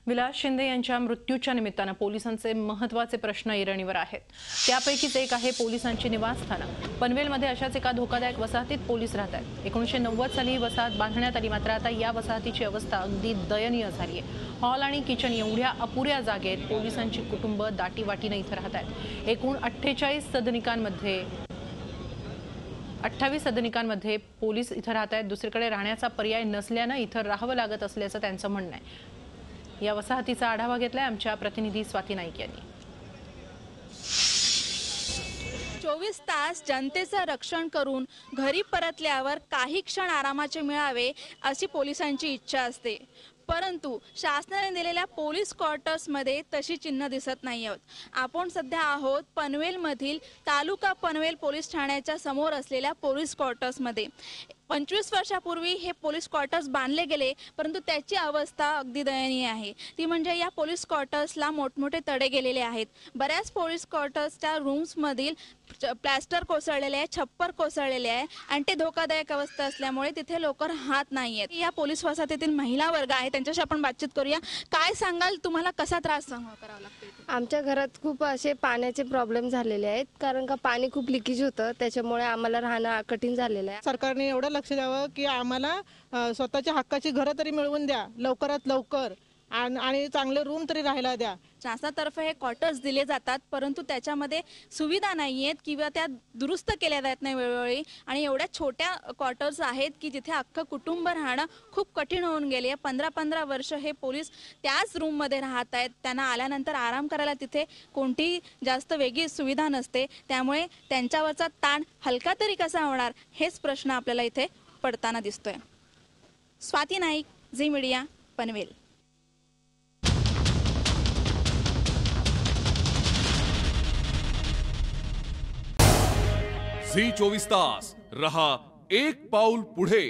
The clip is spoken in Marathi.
विलास शिंदे यांच्या मृत्यूच्या निमित्तानं पोलिसांचे महत्त्वाचे प्रश्न ऐरणीवर आहेत। त्यापैकीच एक आहे पोलिसांची निवासस्थानं। पनवेलमध्ये अशाच एका धोकादायक वसाहतीत पोलीस राहतात। 1990 साली ही वसाहत बांधण्यात आली, मात्र आता या वसाहतीची अवस्था अगदी दयनीय झाली आहे। हॉल आणि किचन एवढ्या अपुऱ्या जागेत पोलिसांची कुटुंब दाटीवाटीने इथं राहतात। एकूण 28 सदनिकांमध्ये पोलीस इथं राहतात। दुसरीकडे राहण्याचा पर्याय नसल्यानं इथं राहावं लागत असल्याचं त्यांचं म्हणणं आहे। या वसाहतीचा आढावा घेतलाय आमच्या प्रतिनिधी स्वाती नाईक यांनी। 24 तास जनतेचं रक्षण करून घरी परतल्यावर काही क्षण आरामाचे मिळावे अशी पोलिसांची इच्छा असते, परंतु शासनाने दिलेल्या पोलीस क्वार्टर्समध्ये तशी चिन्ह दिसत नाही आहोत। आपण सध्या आहोत पनवेलमधील तालुका पनवेल पोलीस ठाण्याच्या समोर असलेल्या पोलीस क्वार्टर्समध्ये। 25 वर्षापूर्वी हे पोलीस क्वार्टर्स बांधले गेले, परंतु त्याची अवस्था अगदी दयनीय आहे। ती म्हणजे या पोलीस क्वार्टर्सला मोठमोठे तडे गेलेले आहेत। बऱ्याच पोलीस क्वार्टर्सच्या रूम्समधील प्लास्टर कोसळलेले आहे, छप्पर कोसळलेले आहे आणि ते धोकादायक अवस्था असल्यामुळे तिथे लोक राहत नाहीयेत। या पोलीस वसाहतीतील महिला वर्ग आहे, त्यांच्याशी आपण बातचीत करूया। काय सांगाल, तुम्हाला कसा त्रास सहन करावा लागतो? आमच्या घरात खूप असे पाण्याचे प्रॉब्लेम झालेले आहेत, कारण का पाणी खूप लिकेज होतं, त्याच्यामुळे आम्हाला राहणं कठीण झालेलं आहे। सरकारने एवढं लक्ष द्यावं की आम्हाला स्वतःच्या हक्काची घरं तरी मिळवून द्या लवकरात लवकर, आणि चांगले रूम तरी राहायला द्या। शासनातर्फे हे क्वार्टर्स दिले जातात, परंतु त्याच्यामध्ये सुविधा नाही आहेत किंवा त्या दुरुस्त केल्या जात नाही वेळोवेळी, आणि एवढ्या छोट्या क्वार्टर्स आहेत की जिथे अख्खं कुटुंब राहणं खूप कठीण होऊन गेले। 15-15 वर्ष हे पोलीस त्याच रूममध्ये राहत आहेत। त्यांना आल्यानंतर आराम करायला तिथे कोणती जास्त वेगळी सुविधा नसते, त्यामुळे त्यांच्यावरचा ताण हलका तरी कसा होणार हेच प्रश्न आपल्याला इथे पडताना दिसतोय। स्वाती नाईक, झी मीडिया, पनवेल। झी 24 तास रहा एक पाऊल पुढे।